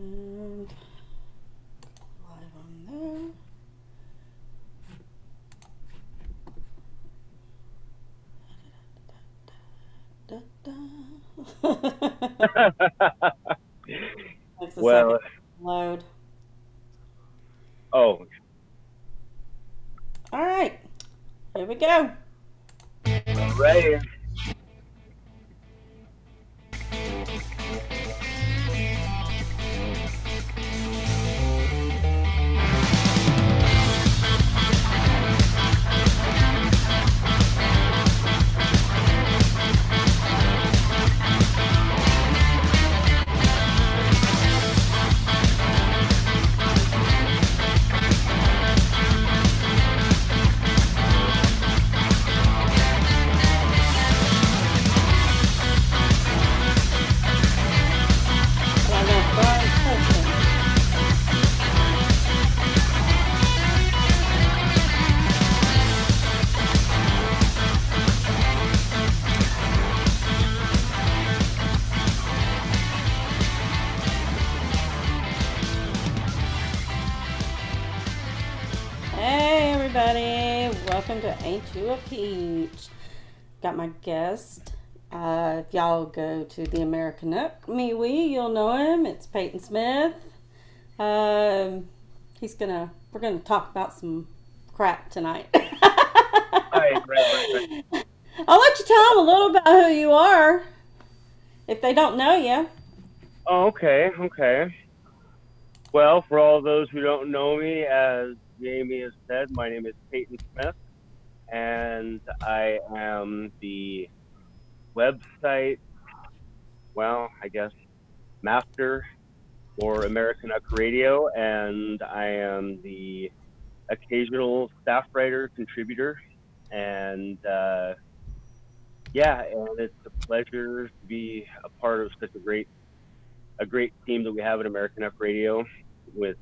And live on there. Takes a second Well, to load. oh, All right, here we go. alrighty. And I'm going to start posting. Hey, everybody. Welcome to Ain't You a Peach? Got my guest. If y'all go to the American Nook, you'll know him. It's Peyton Smith. Um, we're gonna talk about some crap tonight. Right. I'll let you tell them a little about who you are if they don't know you. Oh, okay. Well, for all those who don't know me, as Jamie has said, my name is Peyton Smith, and I am the website, well, I guess, master for American Uck Radio, and I am the occasional staff writer, contributor, and yeah, and it's a pleasure to be a part of such a great team that we have at American F Radio with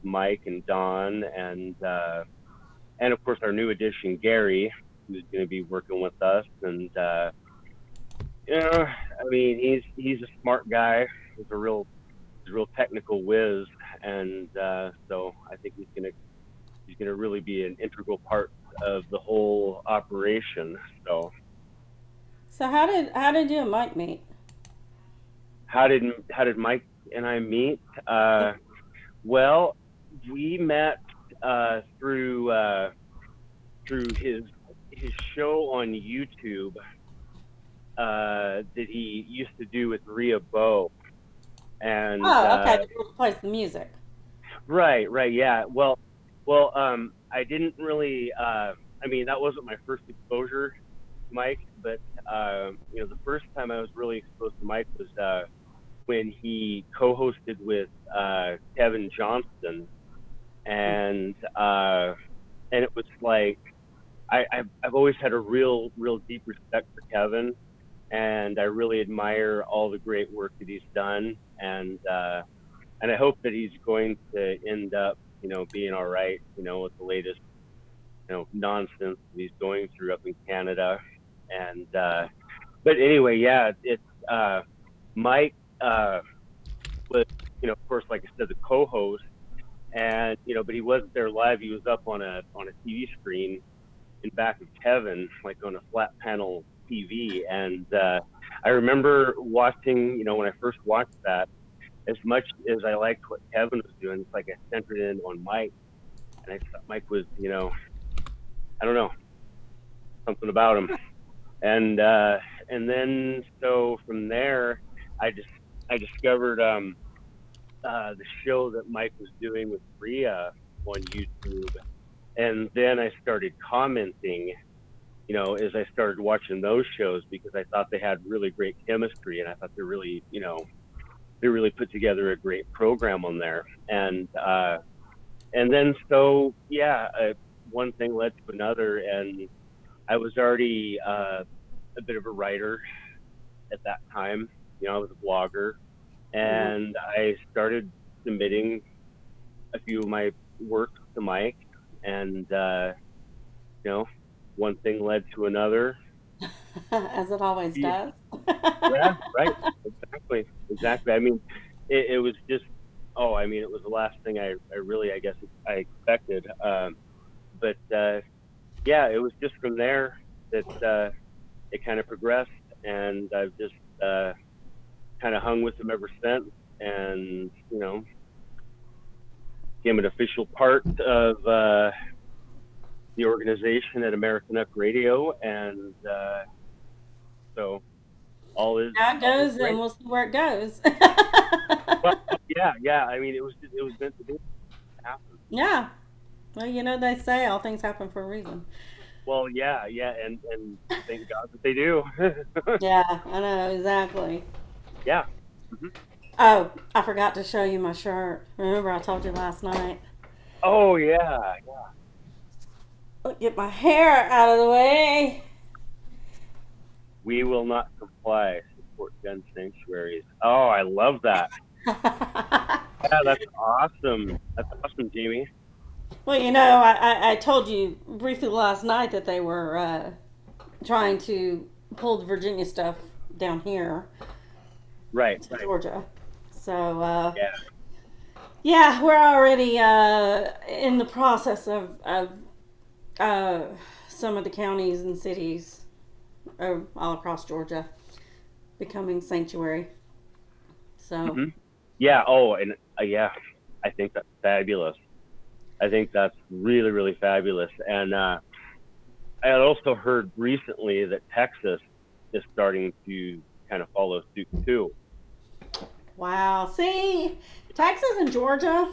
Mike and Don and of course our new addition Gary, who's going to be working with us. And I mean he's a smart guy. He's a real technical whiz, and so I think he's gonna really be an integral part of the whole operation. So So how did you and Mike meet? how did Mike and I meet? Well, we met through his show on YouTube that he used to do with Rhea Bow, and Oh, okay. The girl who plays the music. right, yeah. I didn't really. I mean, that wasn't my first exposure to Mike, but the first time I was really exposed to Mike was when he co-hosted with Kevin Johnston, and it was like I've always had a real deep respect for Kevin, and I really admire all the great work that he's done, and I hope that he's going to end up being all right with the latest nonsense that he's going through up in Canada. And but anyway, yeah, it's Mike was of course, like I said, the co-host, and but he wasn't there live. He was up on a TV screen in back of Kevin, like on a flat panel TV. And I remember watching, when I first watched that, as much as I liked what Kevin was doing, it's like I centered in on Mike, and I thought Mike was, I don't know, something about him. And then so from there, I just I discovered the show that Mike was doing with Rhea on YouTube, and then I started commenting as I started watching those shows, because I thought they had really great chemistry, and I thought they really put together a great program on there. And then so yeah, one thing led to another, and I was already a bit of a writer at that time. I was a blogger, Mm-hmm. and I started submitting a few of my work to Mike, and you know, one thing led to another. As it always does. Yeah, right. Exactly. I mean, it was just. oh, I mean, it was the last thing I really, I guess, I expected. But yeah, it was just from there that it kind of progressed, and I've just kind of hung with them ever since, and became an official part of the organization at American Up Radio, and so How it all is goes, and great. we'll see where it goes. Well, yeah, yeah. I mean, it was meant to be happen. Yeah. Well, they say all things happen for a reason. Well, yeah, yeah, and thank God that they do. Yeah, I know, exactly. Yeah. Hmm. Oh, I forgot to show you my shirt. Remember I told you last night? Oh yeah. Get my hair out of the way. We will not comply. Support gun sanctuaries. Oh, I love that. Yeah, that's awesome. That's awesome, Jamie. Well, I told you briefly last night that they were trying to pull the Virginia stuff down here Right, to right. Georgia. So, Yeah. yeah, we're already in the process of uh, some of the counties and cities all across Georgia becoming sanctuary. So, Hmm. Yeah. Oh, and yeah, I think that's fabulous. I think that's really, really fabulous. And I had also heard recently that Texas is starting to kind of follow suit too. wow. See, Texas and Georgia,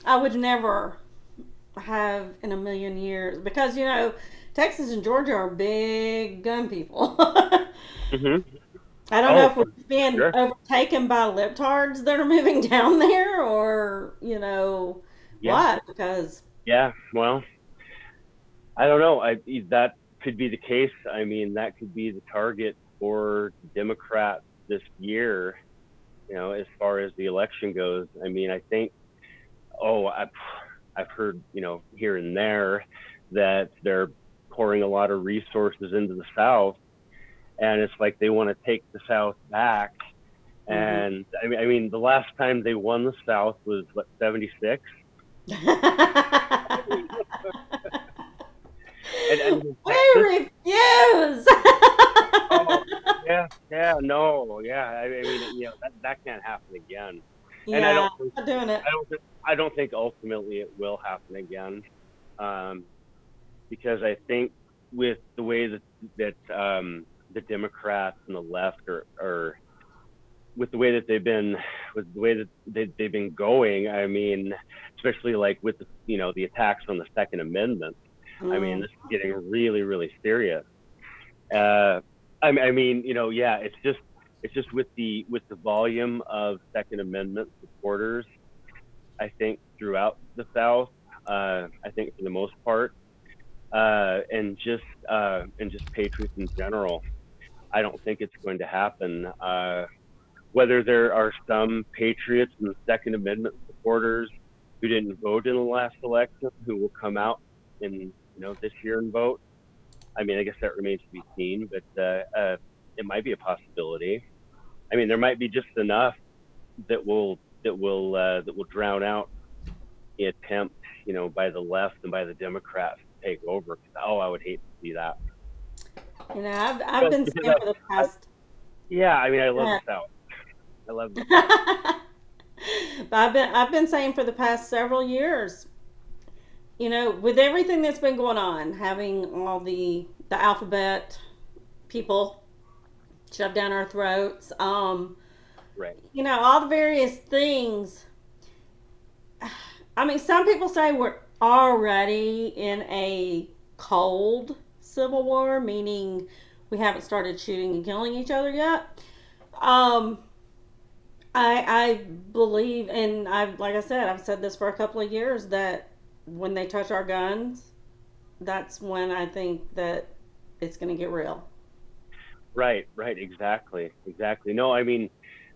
I would never have in a million years because Texas and Georgia are big gun people. Hmm. I don't know Oh, if we're being sure. overtaken by libtards that are moving down there, or Yeah. what? Because Yeah. Well, I don't know. That could be the case. I mean, that could be the target for Democrats this year. As far as the election goes. I mean, I think. Oh, I've heard here and there that they're pouring a lot of resources into the South, and it's like they want to take the South back. mhm. And I mean, the last time they won the South was what, 76. And I mean, We Texas. refuse. Oh, yeah, yeah, no, yeah. I mean, that can't happen again. And Yeah, not doing it. I don't think ultimately it will happen again. Um, because I think with the way that the Democrats and the left are with the way that with the way that they've been going. I mean, especially like with the attacks on the Second Amendment. I mean, Mm. this is getting really, really serious. Uh, I mean, yeah, it's just with the volume of Second Amendment supporters. I think throughout the South. I think for the most part, and just patriots in general. I don't think it's going to happen. Whether there are some patriots and Second Amendment supporters who didn't vote in the last election who will come out in this year and vote. I mean, I guess that remains to be seen, but it might be a possibility. I mean, there might be just enough that will drown out the attempt, by the left and by the Democrats to take over. Oh, I would hate to see that. I've Well, been because saying for the past. yeah, I mean, I love the uh, South. I love the South. but I've been saying for the past several years, with everything that's been going on, having all the alphabet people shoved down our throats, Right. all the various things. I mean, some people say we're already in a cold civil war, meaning we haven't started shooting and killing each other yet. Um, I believe, and like I said, I've said this for a couple of years that when they touch our guns, that's when I think that it's going to get real. Right. Right. Exactly. Exactly. No, I mean,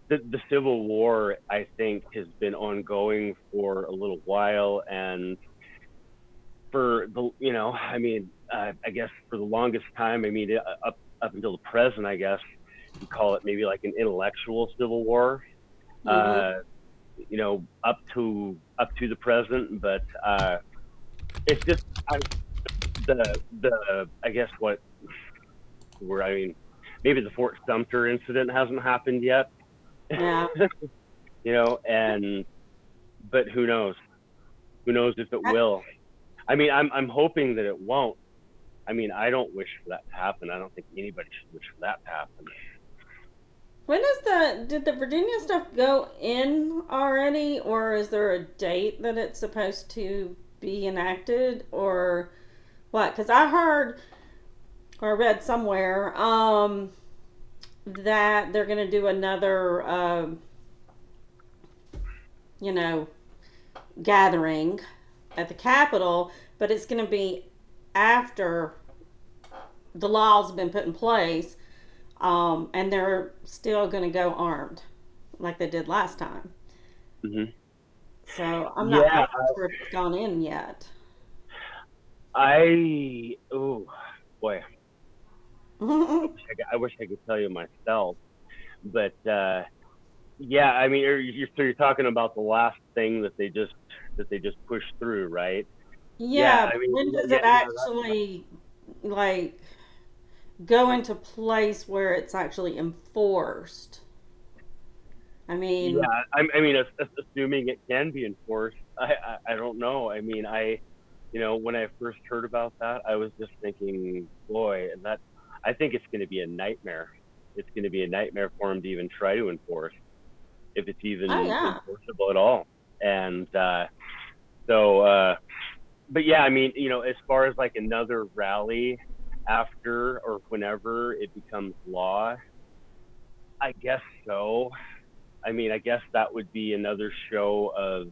the Civil War, I think, has been ongoing for a little while, and for I mean, I guess for the longest time, I mean, up until the present, I guess you call it maybe like an intellectual civil war. Mm-hmm. Uh, up to the present, but it's just the I guess what where I mean maybe the Fort Sumter incident hasn't happened yet, Yeah. and but who knows? Who knows if it I- will? I mean, I'm hoping that it won't. I mean, I don't wish for that to happen. I don't think anybody should wish for that to happen. When did the Virginia stuff go in already, or is there a date that it's supposed to be enacted, or what? Because I heard or read somewhere that they're going to do another, you know, gathering at the Capitol, but it's going to be after the laws have been put in place, and they're still going to go armed like they did last time. Hmm. So I'm Yeah, not sure if it's gone in yet. oh boy, I wish I could tell you myself, but yeah, I mean, so you're talking about the last thing that they just pushed through, right? Yeah, Yeah, I but mean, when does yeah, it yeah, actually like go into place where it's actually enforced? I yeah. mean, I mean, assuming it can be enforced, I don't know. I mean, when I first heard about that, I was just thinking, boy, I think it's going to be a nightmare. It's going to be a nightmare for them to even try to enforce, if it's oh even yeah, enforceable at all. And so, but yeah, I mean, as far as like another rally after or whenever it becomes law, I guess so. I mean, I guess that would be another show of,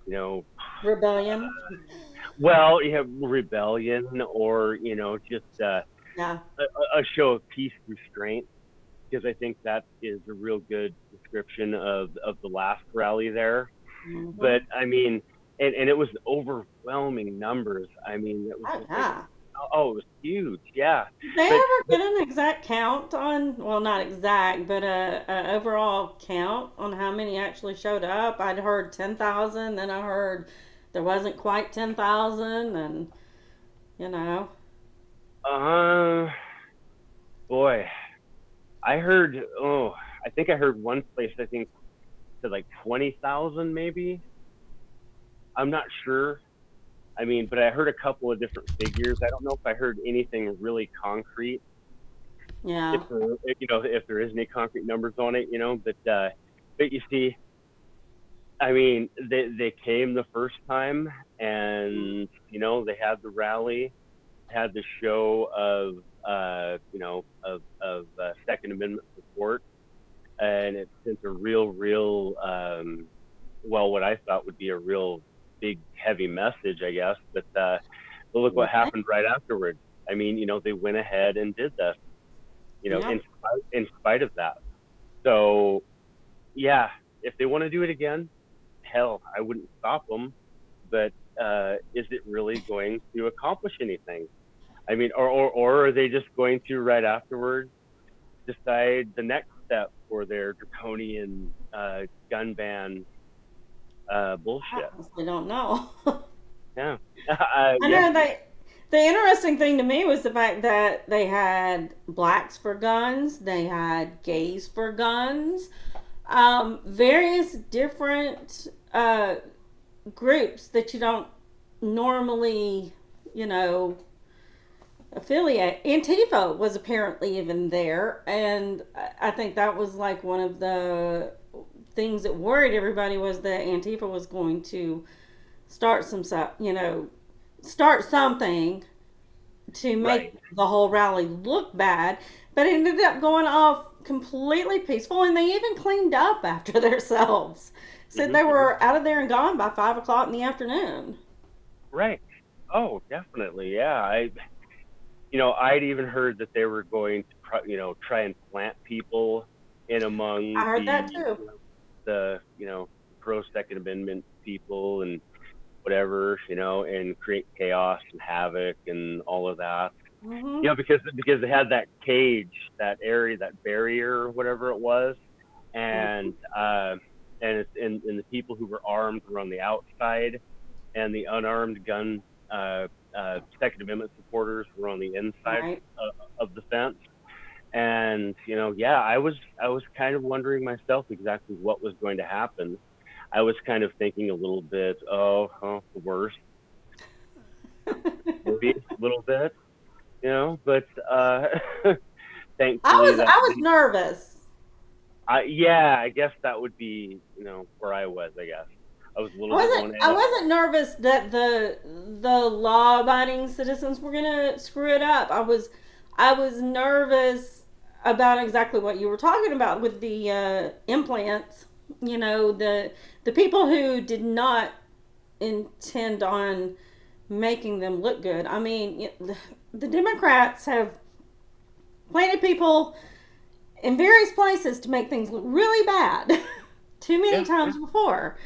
you know, rebellion. well, you have rebellion or, just Yeah. a show of peace restraint, because I think that is a real good description of the last rally there. Hmm. But I mean, and it was overwhelming numbers. I mean, it was Oh just like, yeah. oh, it was huge. Yeah. Did they But, ever but get an exact count on? Well, not exact, but a overall count on how many actually showed up? I'd heard 10,000, then I heard there wasn't quite 10,000, and you know. uh, boy, I heard, I think I heard one place, I think said like 20,000 maybe. I'm not sure. I mean, but I heard a couple of different figures. I don't know if I heard anything really concrete, Yeah. if there is any concrete numbers on it, but you see, I mean, they came the first time, and they had the rally, had the show of Second Amendment support, and it sent a real well, what I thought would be a real big heavy message, I guess. But look what Right. happened right afterwards. I mean, they went ahead and did this, Yeah. in spite of that. So yeah, if they want to do it again, hell, I wouldn't stop them. But is it really going to accomplish anything? I mean, or are they just going to right afterwards decide the next step for their draconian gun ban I bullshit? honestly don't know. Yeah, I yeah. know the interesting thing to me was the fact that they had blacks for guns, they had gays for guns, various different groups that you don't normally, you know, affiliate. Antifa was apparently even there, and I think that was like one of the things that worried everybody was that Antifa was going to start some, start something to Right. make the whole rally look bad, but it ended up going off completely peaceful, and they even cleaned up after themselves. Said Hmm. they were out of there and gone by 5 o'clock in the afternoon. Right. Oh, definitely. Yeah. I'd even heard that they were going to, try and plant people in I among heard that too. the, pro Second Amendment people and whatever, and create chaos and havoc and all of that. Hmm. Because they had that cage, that area, that barrier, or whatever it was, and and the people who were armed were on the outside, and the unarmed gun Second Amendment supporters were on the inside Right. of the fence. And yeah, I was kind of wondering myself exactly what was going to happen. I was kind of thinking a little bit, the worst, maybe a little bit, but thankfully that I was didn't. nervous. Yeah, I guess that would be, where I was. I guess I was a little bit going, I wasn't nervous that the law abiding citizens were gonna screw it up. I was nervous about exactly what you were talking about with the implants. The people who did not intend on making them look good. I mean, the Democrats have planted people in various places to make things look really bad too many yeah, yeah, times before.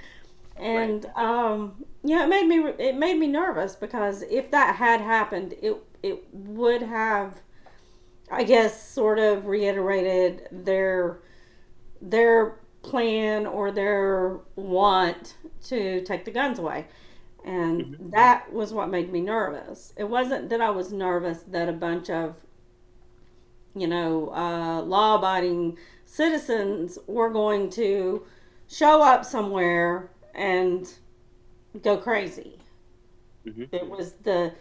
right, And yeah, it made me nervous because if that had happened, it would have, I guess, sort of reiterated their plan or their want to take the guns away. And hmm that was what made me nervous. It wasn't that I was nervous that a bunch of, law abiding citizens were going to show up somewhere and go crazy. hmm It was the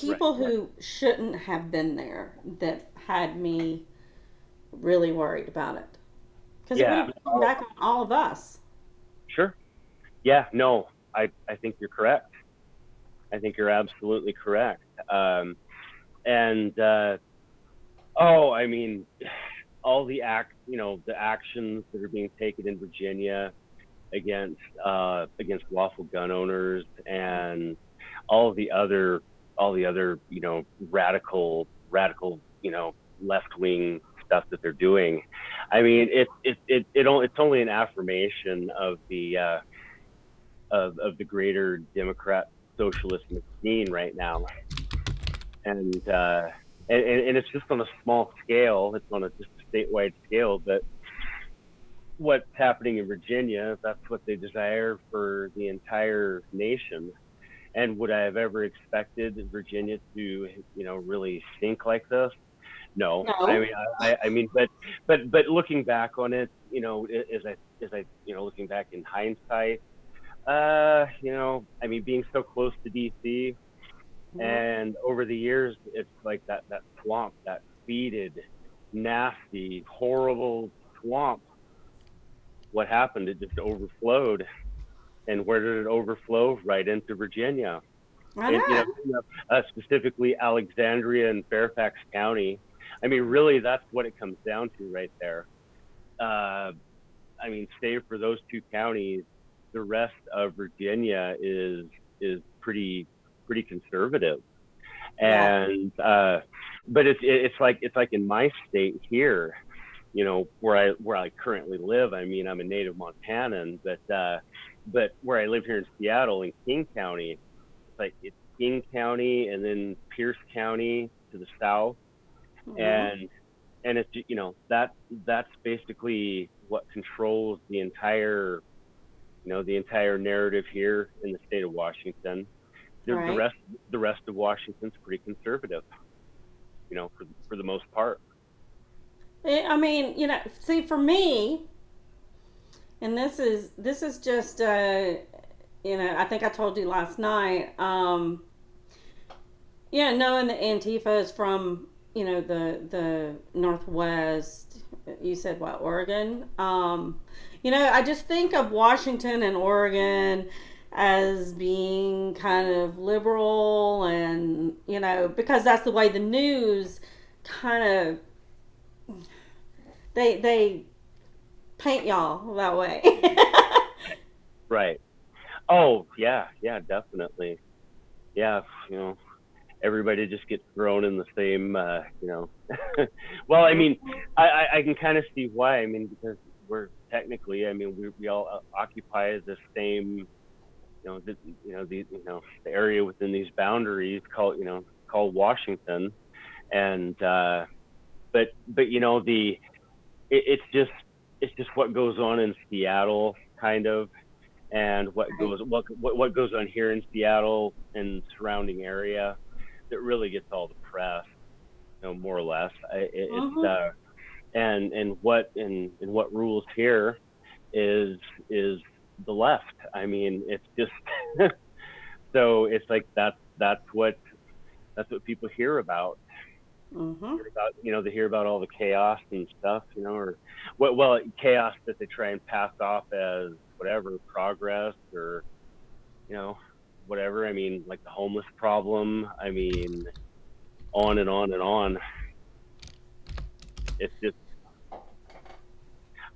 right, people who shouldn't have been there that had me really worried about it because it would yeah, have come back on all of us. sure, yeah, no, I think you're correct. I think you're absolutely correct. And I mean, all the actions that are being taken in Virginia against lawful gun owners, and all the other radical left wing stuff that they're doing. I mean, it's only an affirmation of the greater Democrat socialist machine right now. And and it's just on a small scale. It's on just a statewide scale, but what's happening in Virginia, that's what they desire for the entire nation. And would I have ever expected Virginia to, really stink like this? No. I No. mean, I mean, but looking back on it, looking back in hindsight, I mean, being so close to DC, and over the years, it's like that swamp, that fetid, nasty, horrible swamp. What happened? It just overflowed. And where did it overflow? Right into Virginia. I And know. specifically Alexandria and Fairfax County. I mean, really, that's what it comes down to right there. Uh, I mean, save for those two counties, the rest of Virginia is pretty conservative. Yeah. And but it's like in my state here, where I currently live. I mean, I'm a native Montanan, but where I live here in Seattle, in King County, it's King County and then Pierce County to the south, Hmm. and it's that's basically what controls the entire narrative here in the state of Washington. The Right. rest of Washington's pretty conservative, for the most part. I mean, see, for me, and this is just, I think I told you last night. Yeah, knowing that Antifa is from, the Northwest. You said what, Oregon? I just think of Washington and Oregon as being kind of liberal, and because that's the way the news kind of they paint y'all that way. Right. Oh, yeah, yeah, definitely. Yeah, you know, everybody just gets thrown in the same. Well, I mean, I can kind of see why. I mean, because we're technically, I mean, we all occupy the same, the area within these boundaries called Washington. And but it's just what goes on in Seattle. kind of, and Right. what goes on here in Seattle and surrounding area that really gets all the press, more or less. It's Mm-hmm. and what rules here is is the left. I mean, it's just so it's like that's what people hear about. Mm-hmm. They hear about all the chaos and stuff, or well, chaos that they try and pass off as whatever progress or you know whatever. I mean, like the homeless problem. I mean, on and on and on. It's just,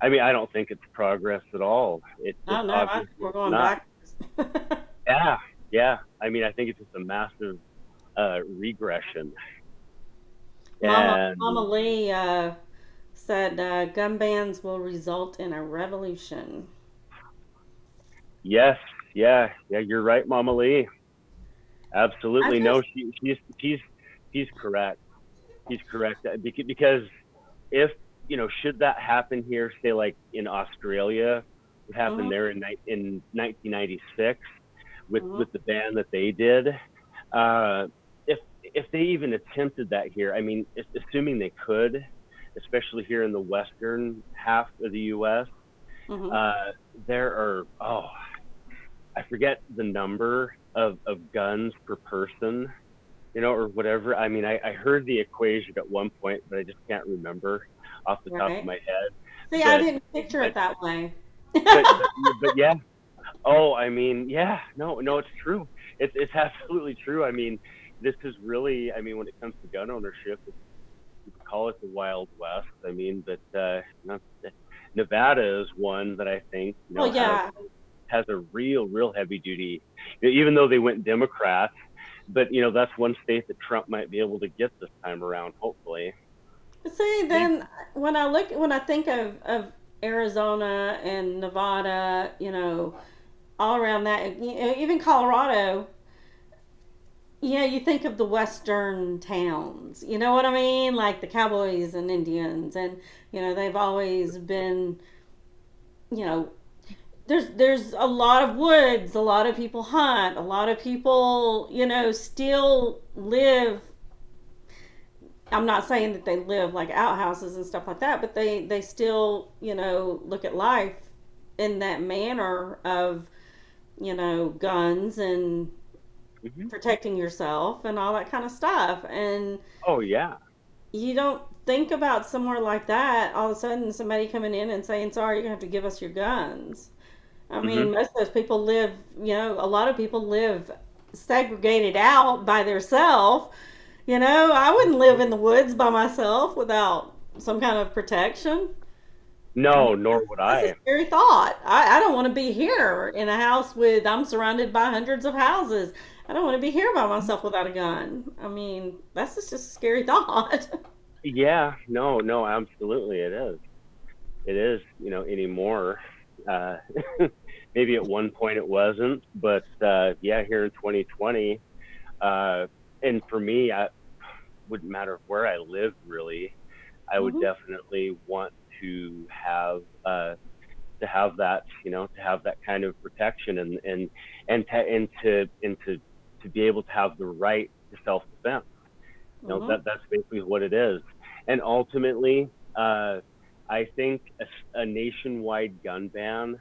I mean, I don't think it's progress at all. It's Oh no, I think obviously we're it's going not. backwards. Yeah, yeah. I mean, I think it's just a massive regression. Mama And Lee said gun bans will result in a revolution. yes, yeah, yeah. You're right, Mama Lee. I Absolutely. No, just, he's correct. He's correct. Because if, should that happen here, say like in Australia, what happened mhm, there in 1996 mhm, with the ban that they did, uh, if they even attempted that here, I mean, assuming they could, especially here in the western half of the U.S., mhm. uh, there are, I forget the number of guns per person, or whatever. I mean, I heard the equation at one point, but I just can't remember off the top of Right. my head. See, I But didn't picture but it that way. but yeah. Oh, I mean, yeah. No, no, it's true. It's absolutely true. I mean, this is really. I mean, when it comes to gun ownership, you could call it the Wild West. I mean, but Nevada is one that I think Well, yeah. has a real heavy duty. Even though they went Democrat, but that's one state that Trump might be able to get this time around. Hopefully, See, maybe. then when I think of Arizona and Nevada, all around that, even Colorado, you think of the western towns. You know what I mean? Like the cowboys and Indians, and they've always been, you know, there's a lot of woods, a lot of people hunt, a lot of people, still live. I'm not saying that they live like outhouses and stuff like that, but they still, look at life in that manner of, guns and Hmm. protecting yourself and all that kind of stuff. And Oh yeah. you don't think about somewhere like that, all of a sudden somebody coming in and saying, sorry, you're going to have to give us your guns. I Hmm. mean, most of those people live, a lot of people live segregated out by themselves. I wouldn't live in the woods by myself without some kind of protection. I mean, No, nor would that's a I. scary thought. I don't want to be here in a house I'm surrounded by hundreds of houses. I don't want to be here by myself without a gun. I mean, that's just a scary thought. Yeah. No. No. Absolutely, it is. It is. Anymore. Uh, Maybe at one point it wasn't, but yeah, here in 2020, uh, and for me, I wouldn't matter where I lived really. I would Hmm. definitely want to have to have that kind of protection and to be able to have the right to self defense. Hmm. That's basically what it is. And ultimately, I think a nationwide gun ban,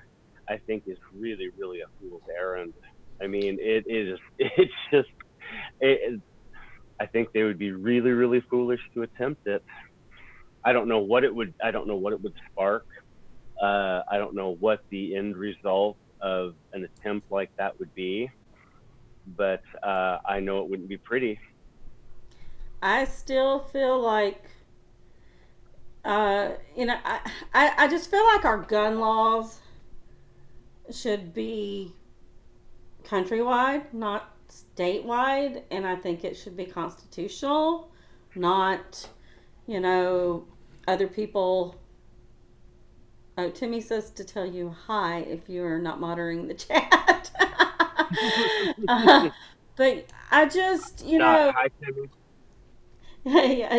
I think, is really a fool's errand. I mean, it is. It's just. It, I think they would be really foolish to attempt it. I don't know what it would. I don't know what it would spark. I don't know what the end result of an attempt like that would be, but I know it wouldn't be pretty. I still feel like, I just feel like our gun laws should be countrywide, not statewide, and I think it should be constitutional, not, you know, other people. Oh, Timmy says to tell you hi if you're not monitoring the chat. uh, but I just, Not high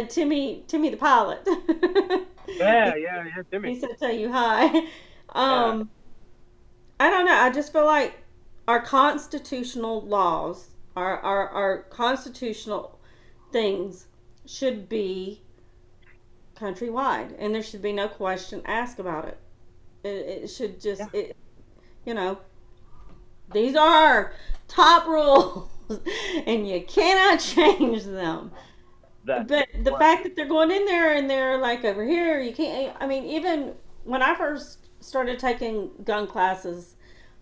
Timmy. Timmy the pilot. Yeah, he, yeah, yeah, Timmy. he said tell you hi. Yeah. Um, I just feel like our constitutional laws, our constitutional things should be countrywide, and there should be no question asked about it. It should Yeah. just, you know, these are our top rules, and you cannot change them. That But the what fact that they're going in there and they're like over here, you can't. I mean, even when I first started taking gun classes,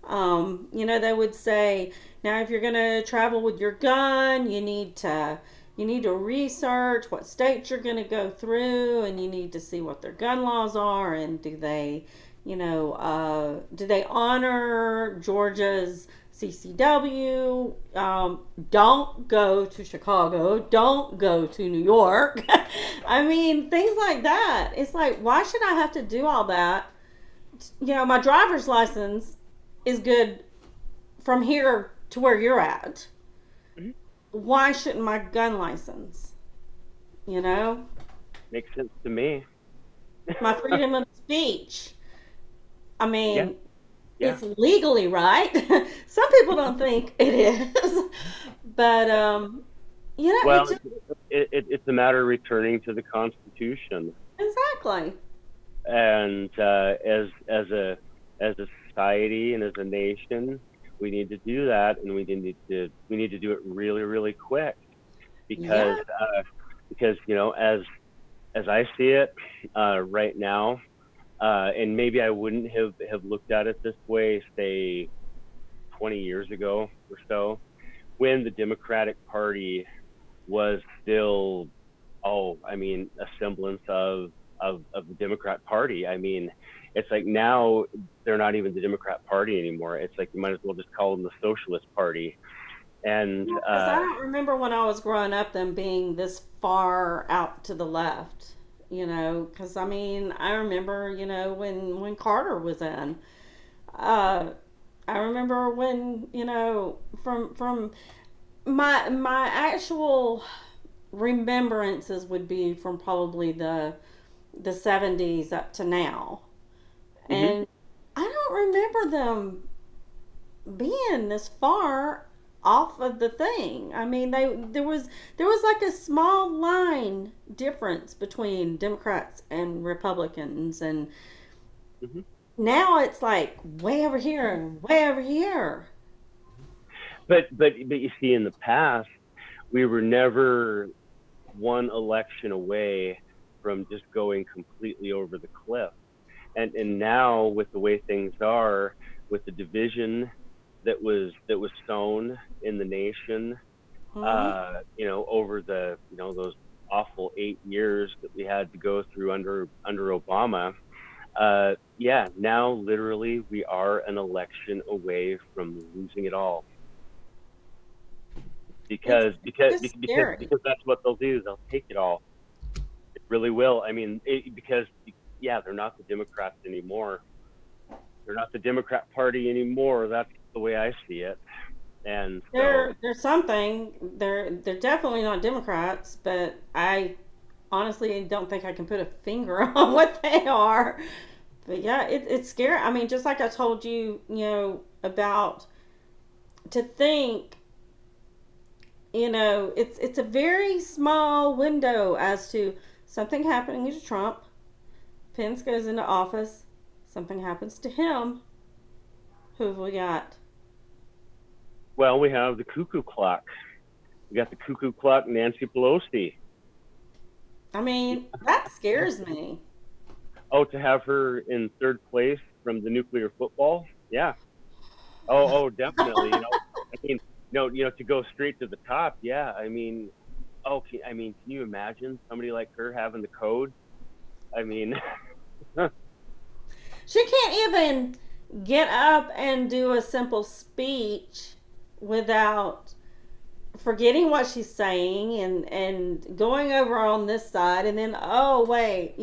they would say, now if you're gonna travel with your gun, you need to research what states you're gonna go through, and you need to see what their gun laws are, and do they honor Georgia's CCW? Don't go to Chicago. Don't go to New York. I mean, things like that. It's like, why should I have to do all that? My driver's license is good from here to where you're at. Mhm. Why shouldn't my gun license? You know, makes sense to me. my freedom of speech. I Yeah, mean, yeah. it's legally right. Some people don't think it is, but it Well, just it's a matter of returning to the Constitution, exactly. and as a society and as a nation, we need to do that, and we need to do it really, really quick, because Yeah, as I see it right now, and maybe I wouldn't have looked at it this way, say 20 years ago or so, when the Democratic Party was still, I mean, a semblance of the Democrat Party. I mean, it's like now they're not even the Democrat Party anymore. It's like you might as well just call them the Socialist Party. And because I don't remember when I was growing up them being this far out to the left. Because I mean, I remember when Carter was in. Uh, I remember when from my actual remembrances would be from probably the 70s up to now. mhm. And I don't remember them being this far off of the thing. I mean, there was like a small line difference between Democrats and Republicans, and Mhm. now it's like way over here and way over here. But you see, in the past, we were never one election away from just going completely over the cliff. And now, with the way things are, with the division that was sown in the nation, Hmm. over those awful 8 years that we had to go through under Obama. Yeah, now literally we are an election away from losing it all, It's because because just because scary. because that's what they'll do. They'll take it all. It really will. I mean, because yeah, they're not the Democrats anymore. They're not the Democrat Party anymore. That's the way I see it. And so, They're something. They're definitely not Democrats, but I honestly don't think I can put a finger on what they are. But yeah, it's scary. I mean, just like I told you, about to think, it's a very small window as to something happening to Trump. Pence goes into office, something happens to him. Who have we got? well, we have the cuckoo clock. We got the cuckoo clock, Nancy Pelosi. I mean, that scares me. Oh, to have her in third place from the nuclear football? Yeah. Oh, definitely. I mean, to go straight to the top. Yeah. I mean, can you imagine somebody like her having the code? I mean, She can't even get up and do a simple speech without forgetting what she's saying and going over on this side, and then oh wait,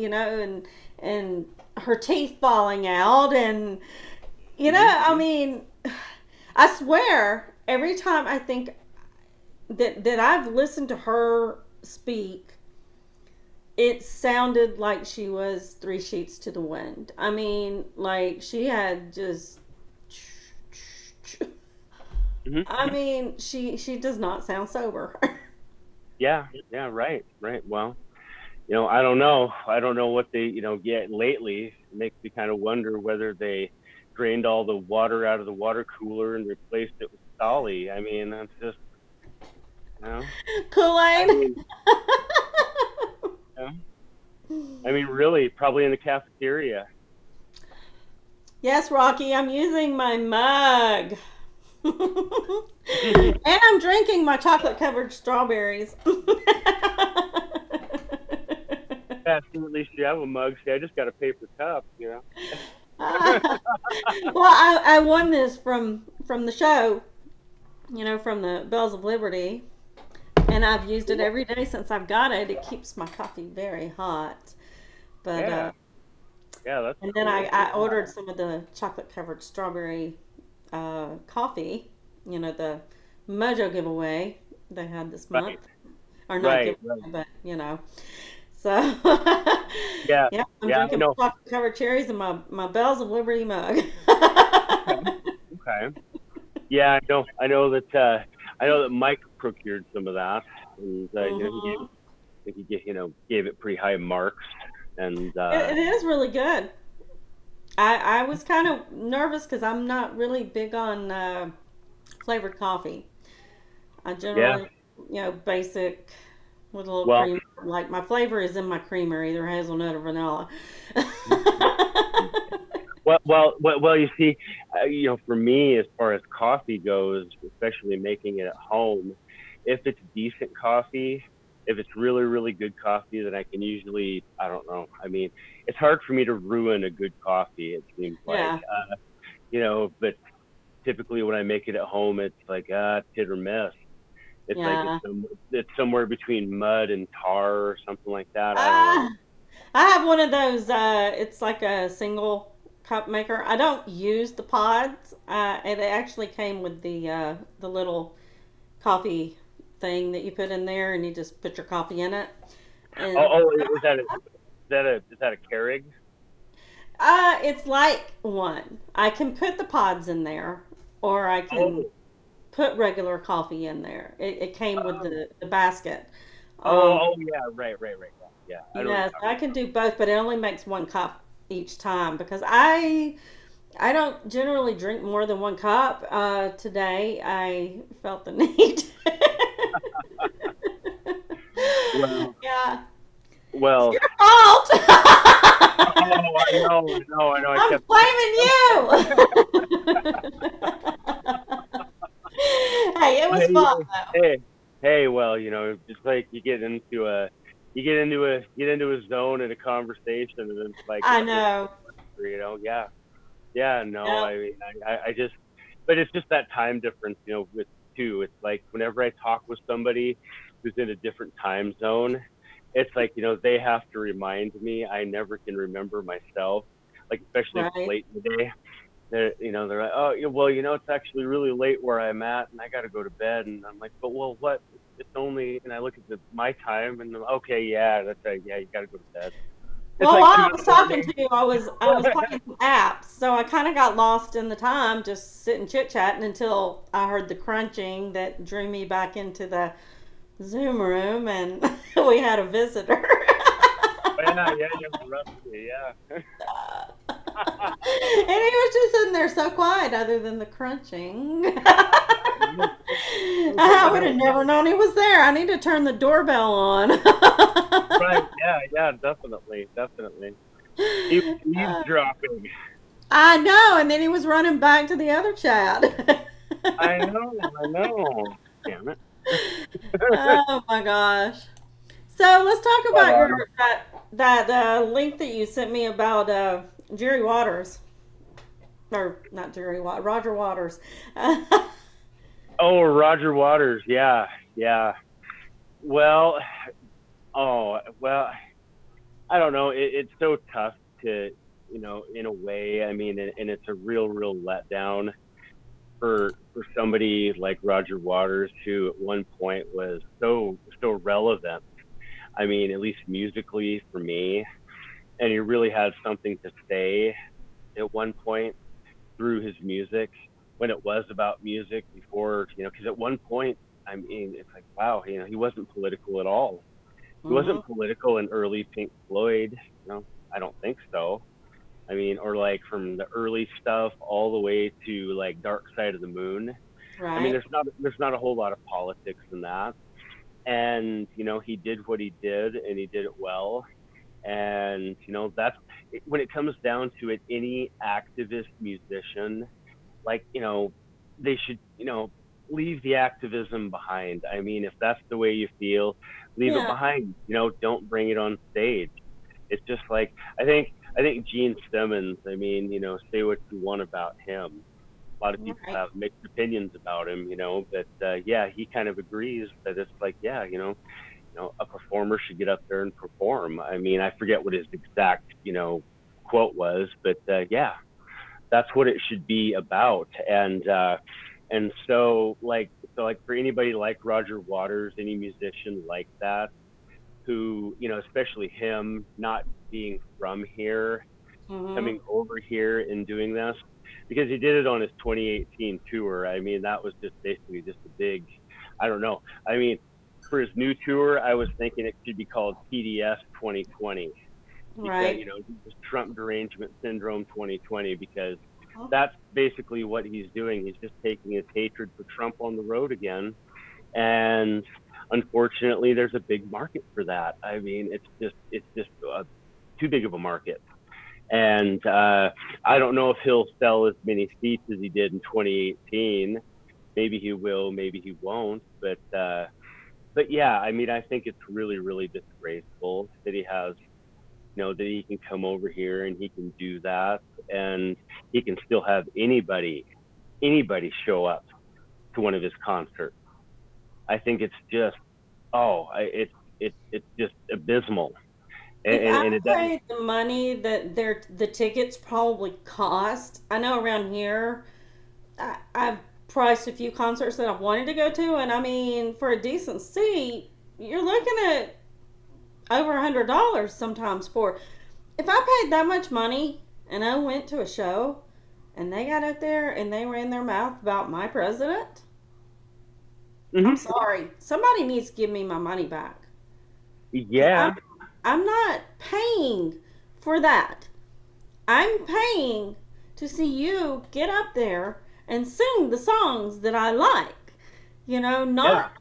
and her teeth falling out, and mhm. I mean, I swear every time I think that I've listened to her speak, it sounded like she was three sheets to the wind. I mean, like she had just Hmm. I mean, she does not sound sober. Yeah, yeah, right, right. Well, I don't know what they, get lately. It makes me kind of wonder whether they drained all the water out of the water cooler and replaced it with Solly. I mean, that's just, you know, I Kool-Aid. mean, you know, I mean, really, probably in the cafeteria. Yes, Rocky, I'm using my mug. And I'm drinking my chocolate covered strawberries. Yeah, see, at least you have a mug. See, I just got a paper cup. Well, I won this from the show, from the Bells of Liberty, and I've used it every day since I've got it. It keeps my coffee very hot. But Yeah, yeah, that's and then cool. I ordered some of the chocolate covered strawberry coffee. The Mojo giveaway they had this month, Right, or not right, right. giveaway, but So Yeah, yeah, I'm yeah, I drinking know. chocolate covered cherries in my Bells of Liberty mug. Okay, okay. Yeah, I know that Mike procured some of that, and Hmm. he gave it pretty high marks, and It is really good. I was kind of nervous because I'm not really big on flavored coffee. I yeah. generally, basic with a little Well, cream. Like my flavor is in my creamer, either hazelnut or vanilla. well. You see, for me, as far as coffee goes, especially making it at home, if it's decent coffee, if it's really, really good coffee, then I can usually, I don't know. I mean, it's hard for me to ruin a good coffee. It seems like, Yeah, but typically when I make it at home, it's like it's hit or miss. It's like yeah. it's somewhere between mud and tar or something like that. I don't know. Ah, I have one of those. It's like a single cup maker. I don't use the pods. It actually came with the little coffee thing that you put in there, and you just put your coffee in it. Oh, And oh, is that a Keurig? it's like one. I can put the pods in there, or I can Oh, put regular coffee in there. It came with oh, the basket. oh, Um, oh, yeah, right, right, right, yeah, yeah. I know what you're yes, talking I can do both, but it only makes one cup each time because I don't generally drink more than one cup. Today I felt the need. about. Yeah, it's Well, your fault. oh, I know, I know, I know. I I'm kept. blaming you. Hey, it was fun Hey, though. hey, hey. Well, just like you get into a zone in a conversation, and then it's like I it's just, know. yeah. Yeah, no, Yep. I mean, I just, but it's just that time difference, with two. It's like whenever I talk with somebody who's in a different time zone, it's like, they have to remind me. I never can remember myself, like, especially if it's Right. late in the day. They're like, oh, yeah, well, it's actually really late where I'm at, and I got to go to bed. And I'm like, but well, what? It's only, and I look at my time, and okay, yeah, that's right, yeah, you got to go to bed. It's Well, like while two I in was the talking morning. to you, I was playing some apps, so I kind of got lost in the time, just sitting chit chatting until I heard the crunching that drew me back into the Zoom room, and we had a visitor. Yeah, yeah, you have rusty, yeah. And he was just sitting there so quiet, other than the crunching. Oh, good I to would know. have never known he was there. I need to turn the doorbell on. Right, yeah, yeah, definitely, definitely. He was eavesdropping. I know, and then he was running back to the other chat. I know, I know. Damn it. Oh my gosh. So let's talk But about your that link that you sent me about Jerry Waters, or not Jerry Waters, Roger Waters. oh, Roger Waters, yeah, yeah. Well, well, I don't know. It's so tough to, in a way. I mean, and it's a real, real letdown for somebody like Roger Waters, who at one point was so relevant. I mean, at least musically for me, and he really had something to say at one point through his music. when it was about music before, because at one point, I mean, it's like, wow, he wasn't political at all. He Mm-hmm. wasn't political in early Pink Floyd. I don't think so. I mean, or like from the early stuff all the way to like Dark Side of the Moon. I mean, Right. there's not a whole lot of politics in that. And he did what he did, and he did it well. And that's when it comes down to it. Any activist musician, like they should leave the activism behind. I mean, if that's the way you feel, leave it Yeah. behind. Don't bring it on stage. It's just like I think Gene Simmons. I mean, say what you want about him. A lot of people Right. have mixed opinions about him, but yeah, he kind of agrees that it's like, yeah, a performer should get up there and perform. I mean, I forget what his exact, quote was, but yeah, that's what it should be about. And so like for anybody like Roger Waters, any musician like that, who, especially him not being from here, Mm-hmm. coming over here and doing this, because he did it on his 2018 tour. I mean, that was just basically just a big, I don't know. I mean, for his new tour, I was thinking it should be called PDS 2020, because Right. Trump derangement syndrome 2020, because that's basically what he's doing. He's just taking his hatred for Trump on the road again, and unfortunately, there's a big market for that. I mean, it's just too big of a market. And I don't know if he'll sell as many seats as he did in 2018. Maybe he will, maybe he won't. But yeah, I mean, I think it's really, really disgraceful that he has, that he can come over here and he can do that, and he can still have anybody show up to one of his concerts. I think it's just, it's just abysmal, and, If and, I and it doesn't. paid the money that the tickets probably cost, I know around here I've priced a few concerts that I've wanted to go to, and I mean, for a decent seat, you're looking at over $100 sometimes for. If I paid that much money and I went to a show and they got up there and they ran their mouth about my president, I'm Hmm. sorry. Somebody needs to give me my money back because I'm Yeah. I'm not paying for that. I'm paying to see you get up there and sing the songs that I like. Yeah. Not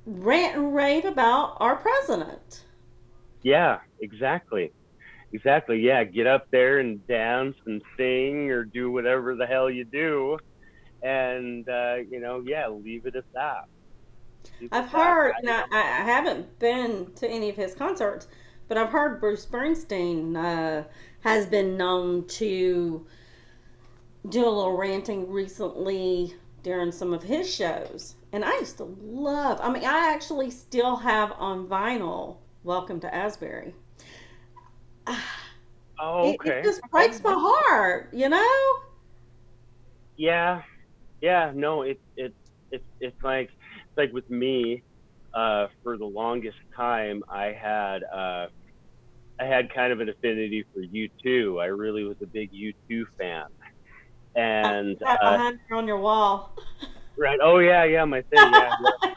rant and rave about our president. Yeah, exactly. Exactly. Yeah, get up there and dance and sing or do whatever the hell you do, and yeah, leave it at that. Leave it I've at that. heard, now I haven't been to any of his concerts, but I've heard Bruce Springsteen has been known to do a little ranting recently during some of his shows. And I used to love, I mean, I actually still have on vinyl Welcome to Asbury. Oh, It okay. just Okay. breaks my heart. Yeah. Yeah. No, it's like with me. For the longest time, I had kind of an affinity for U2. I really was a big U2 fan, I see and that behind you on your wall. right. Oh yeah, yeah, my thing. Yeah, yeah.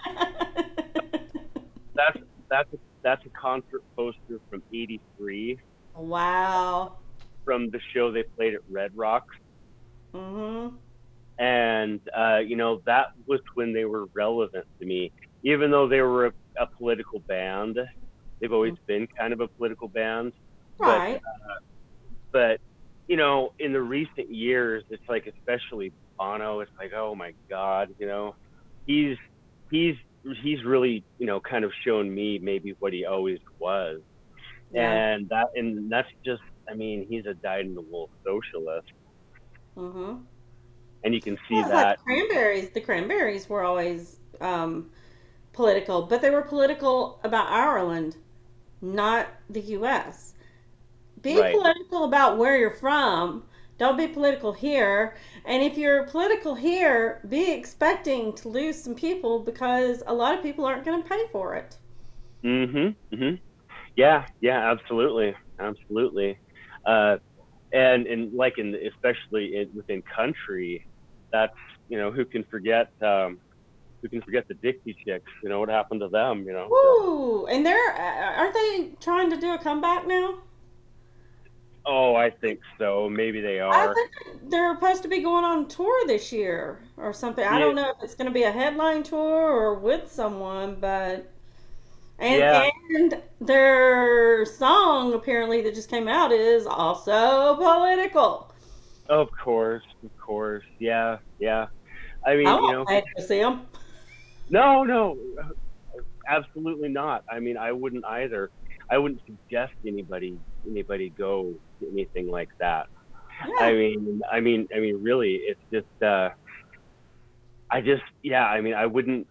That's that's a concert poster from '83, Wow. from the show they played at Red Rocks. Mhm. And that was when they were relevant to me, even though they were a political band. They've always been kind of a political band, but Right. but in the recent years, it's like, especially Bono, it's like, oh my God, he's he's he's really kind of shown me maybe what he always was. Yeah. And that's just, I mean, he's a dyed in the wool socialist, Mhm. and you can see Well, it's like the that. cranberries. The cranberries were always political, but they were political about Ireland, not the U.S. Be Right. political about where you're from. Don't be political here. And if you're political here, be expecting to lose some people because a lot of people aren't going to pay for it. Mhm. Yeah, yeah, absolutely, absolutely. uh and like, especially within country, that's who can forget the Dixie Chicks? What happened to them? So Woo! And they're aren't they trying to do a comeback now? oh, I think so. Maybe they I are. think they're supposed to be going on tour this year or something. I Yeah, don't know if it's going to be a headline tour or with someone, but yeah. and their song apparently that just came out is also political. Of course. Yeah, yeah. I I mean, won't pay to see them. no, no, absolutely not. I mean, I wouldn't either. I wouldn't suggest anybody go to anything like that. Yeah, Really, it's just yeah. I mean, I wouldn't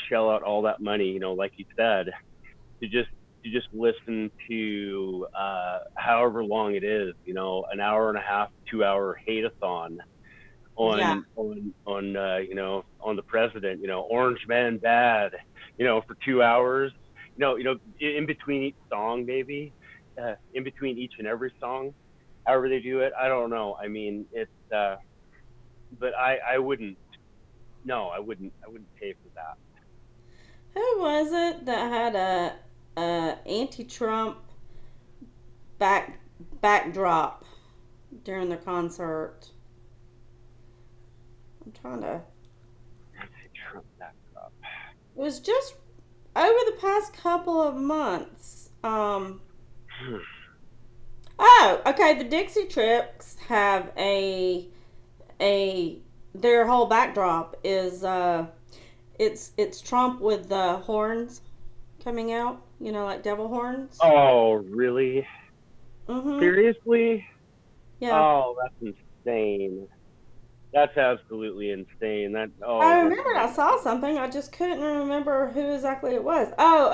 shell out all that money, like you said, to just listen to however long it is, an hour and a half, 2 hour hate-a-thon yeah. on the president, Orange Man bad, for 2 hours, in between each song, maybe, in between each and every song, however they do it. I don't know. I mean, it's, but I wouldn't, no, I wouldn't pay for that. Who was it that had a anti-Trump back backdrop during the concert? I'm trying to. Trump backdrop. It was just over the past couple of months. Oh, okay. The Dixie Chicks have a their whole backdrop is it's Trump with the horns coming out. You know, like devil horns. Oh, really? Mm-hmm. Seriously? Yeah. Oh, that's insane. That's absolutely insane. I That's remembered I saw something. I just couldn't remember who exactly it was. Oh,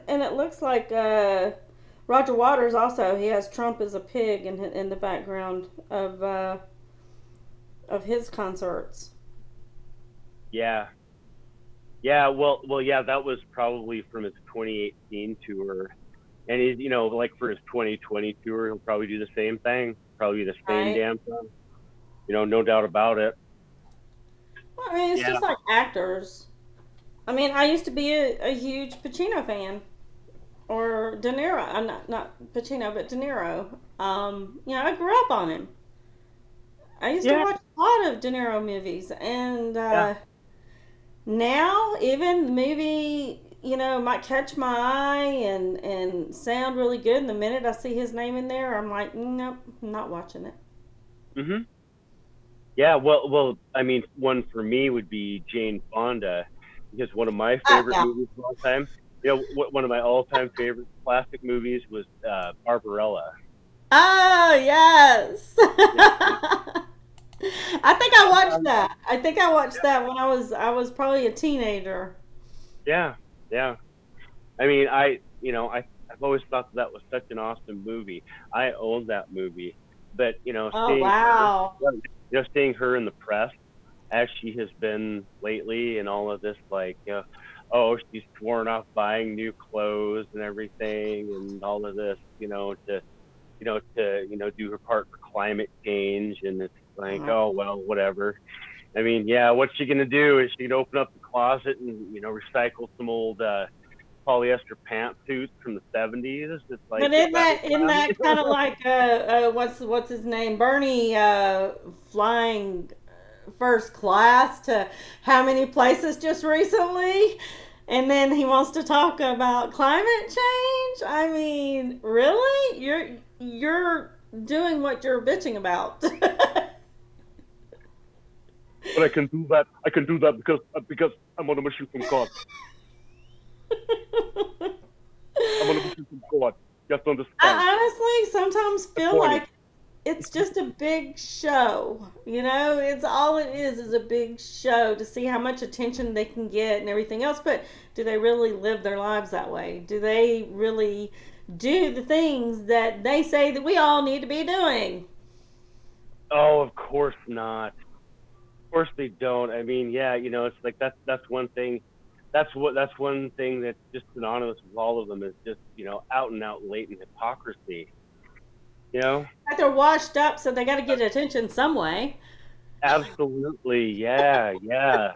and it looks like Roger Waters also. He has Trump as a pig in the background of his concerts. yeah. Yeah, well, yeah, that was probably from his 2018 tour. And he's, like for his 2020 tour, he'll probably do the same thing. Probably the same Right. damn thing. No doubt about it. Well, I mean, it's Yeah. just like actors. I mean, I used to be a huge Pacino fan, or De Niro. I'm not Pacino, but De Niro. I grew up on him. I used to Yeah. watch a lot of De Niro movies, and Yeah. now even the movie, might catch my eye and sound really good. And the minute I see his name in there, I'm like, nope, I'm not watching it. Mhm. Yeah, well, I mean, one for me would be Jane Fonda, because one of my favorite Yeah. movies of all time, one of my all-time favorite classic movies was Barbarella. Oh yes. Yeah. I think I watched that. I think I watched that when I was probably a teenager. Yeah, yeah. I mean, I've always thought that was such an awesome movie. I own that movie, but Oh wow. seeing her in the press as she has been lately, and all of this, like, oh, she's sworn off buying new clothes and everything, and all of this, to do her part for climate change, and it's like, oh well, whatever. I mean, yeah, what's she gonna do? Is she gonna open up the closet and recycle some old polyester pantsuits from the '70s? It's like, But is isn't that her that isn't plan? that kind of like what's his name, Bernie, flying first class to how many places just recently, and then he wants to talk about climate change. I mean, really, you're doing what you're bitching about. But I can do that. I can do that because I'm on a mission from God. I'm on a mission from God. You have to understand. I honestly sometimes I'm feel 20. like it's just a big show. It's all it is a big show to see how much attention they can get and everything else. But do they really live their lives that way? Do they really do the things that they say that we all need to be doing? Oh, of course not. Of course they don't. I mean, yeah, it's like that's one thing. That's one thing that's just synonymous with all of them, is just out and out latent hypocrisy. You know, Like they're washed up, so they got to get attention some way. Absolutely, yeah, yeah.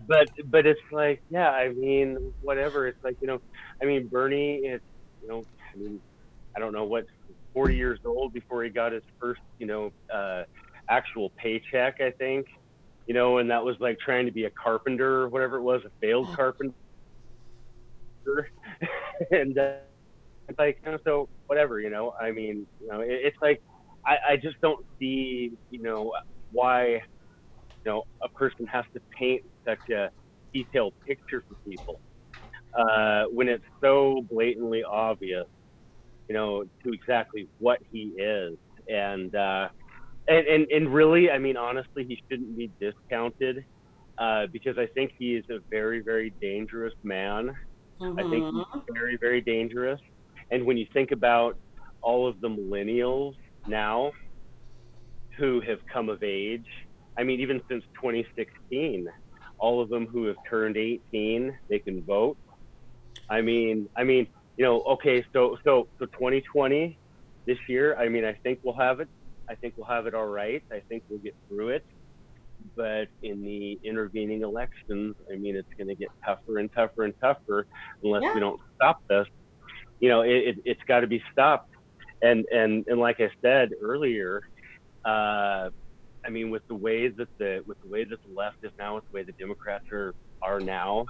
But it's like, yeah, I mean, whatever. It's like, I mean, Bernie is, I mean, I don't know what, 40 years old before he got his first, actual paycheck, I think, and that was like trying to be a carpenter or whatever it was, a failed carpenter. And it's like, so whatever, I mean, it's like, I just don't see, why, a person has to paint such a detailed picture for people, when it's so blatantly obvious, to exactly what he is. And, and really, I mean, honestly, he shouldn't be discounted, because I think he is a very, very dangerous man. I think he's Mm-hmm. very, very dangerous. And when you think about all of the millennials now who have come of age, I mean, even since 2016, all of them who have turned 18, they can vote. I mean, okay, so 2020 this year, I mean, I think we'll have it. I think we'll have it all right. I think we'll get through it. But in the intervening elections, I mean, it's going to get tougher and tougher and tougher unless we Yeah. don't stop this. It's got to be stopped. And like I said earlier, I mean, with the way that the left is now, with the way the Democrats are now,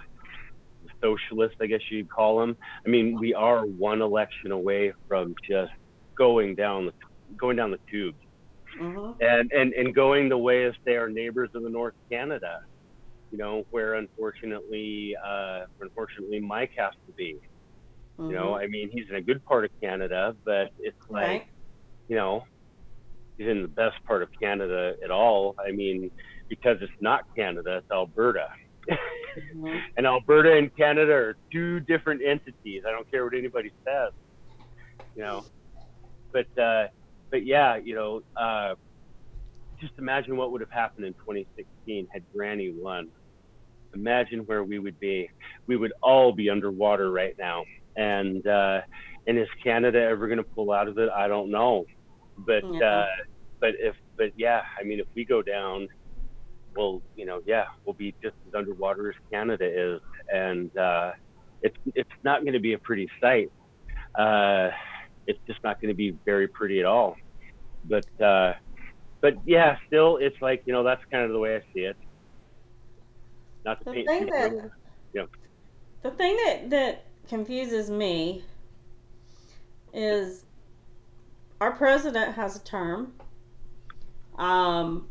the socialists, I guess you'd call them. I mean, we are one election away from just going down the going down the tubes, Mm-hmm. and going the way as they are neighbors in the North Canada. Where unfortunately Mike has to be. Mm-hmm. I mean, he's in a good part of Canada, but it's like, Right. you know, he's in the best part of Canada at all. I mean, because it's not Canada, it's Alberta. Mm-hmm. And Alberta and Canada are two different entities. I don't care what anybody says, you know. But yeah, just imagine what would have happened in 2016 had Granny won. Imagine where we would be. We would all be underwater right now. And is Canada ever going to pull out of it? I don't know. But Yeah. but yeah, I mean, if we go down, yeah, we'll be just as underwater as Canada is, and it's not going to be a pretty sight. Uh, it's just not going to be very pretty at all. But but yeah, still, it's like, that's kind of the way I see it. Not to The paint too thing grim, that you know. the thing that confuses me is our president has a term. Um,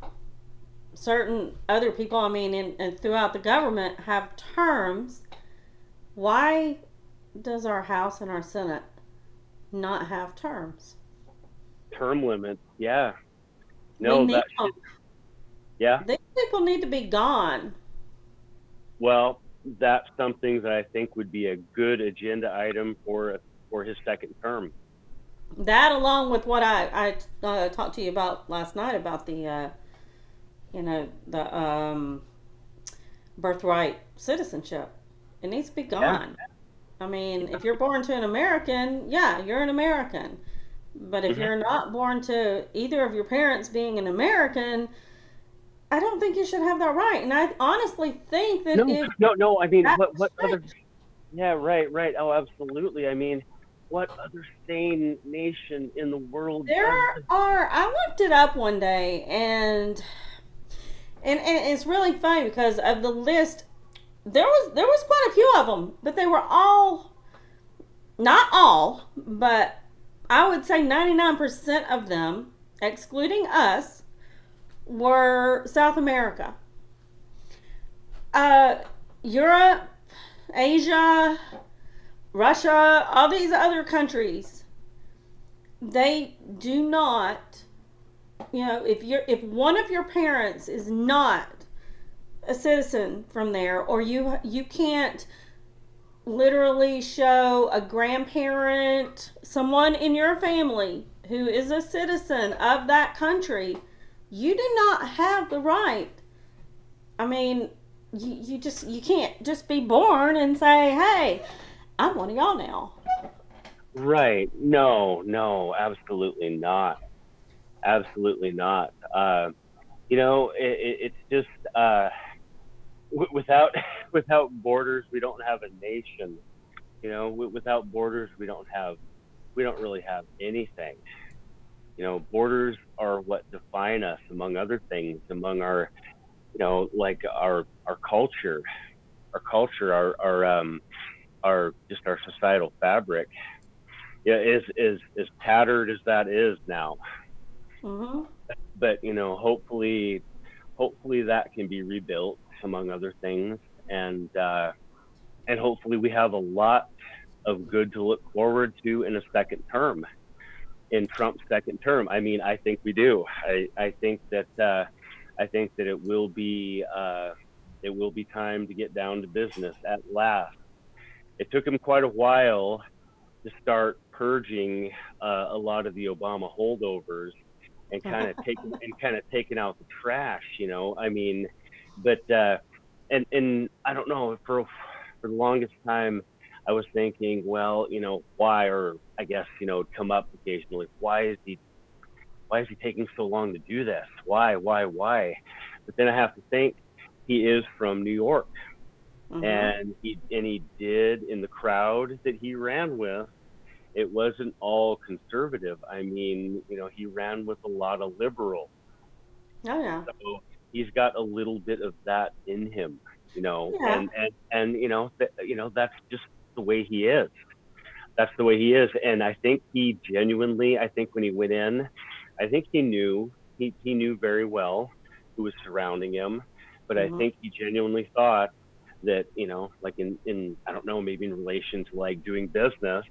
certain other people, I mean, and throughout the government have terms. Why does our House and our Senate not have terms? Term limits. Yeah, We no, need that them. should. Yeah, These people need to be gone. well, that's something that I think would be a good agenda item for his second term. That, along with what I talked to you about last night about the the birthright citizenship, it needs to be Yeah, gone. I mean, if you're born to an American, yeah, you're an American. But if hmm you're not born to either of your parents being an American, I don't think you should have that right. And I honestly think that no, if no, no. I mean, that what was other? changed, Yeah, right, right. Oh, absolutely. I mean, what other sane nation in the world there does this? are. I looked it up one day, and it's really funny because of the list. There was quite a few of them, but they were all, not all, but I would say 99% of them, excluding us, were South America. Uh, Europe, Asia, Russia, all these other countries, they do not, if one of your parents is not a citizen from there, or you can't literally show a grandparent, someone in your family who is a citizen of that country, you do not have the right. I mean, you can't just be born and say, "Hey, I'm one of y'all now." Right. No, no, absolutely not. Absolutely not. it's just without without borders, we don't have a nation. Without borders, we don't really have anything. Borders are what define us, among other things, among our, like our culture, our just our societal fabric. Yeah, is as tattered as that is now. Mm-hmm. But hopefully that can be rebuilt, among other things, and hopefully we have a lot of good to look forward to in a second term, in Trump's second term. I mean, I think we do. I think that it will be time to get down to business at last. It took him quite a while to start purging a lot of the Obama holdovers and kind of taking out the trash. I mean, but and I don't know, for the longest time I was thinking, well, why, or I guess come up occasionally, why is he taking so long to do this? Why? But then I have to think he is from New York, Mm-hmm. and he did, in the crowd that he ran with, it wasn't all conservative. I mean, he ran with a lot of liberals. Oh yeah. So he's got a little bit of that in him, Yeah. and that's just the way he is. That's the way he is. And I think he genuinely, I think when he went in, I think he knew very well who was surrounding him, but I Mm-hmm. think he genuinely thought that, like in I don't know, maybe in relation to like doing business,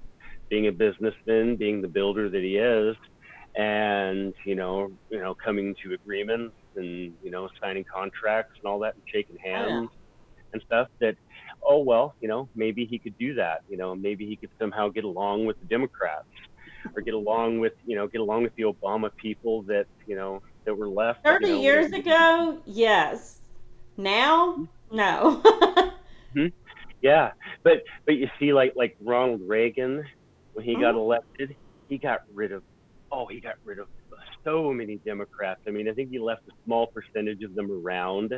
being a businessman, being the builder that he is, and coming to agreements, and signing contracts and all that, and shaking Oh yeah. hands and stuff, that, oh well, maybe he could do that. Maybe he could somehow get along with the Democrats, or get along with the Obama people that that were left, 30 years ago, yes. Now, no. mm-hmm. Yeah, but you see, like Ronald Reagan, when he got Mm-hmm. elected, he got rid of so many Democrats. I mean, I think he left a small percentage of them around,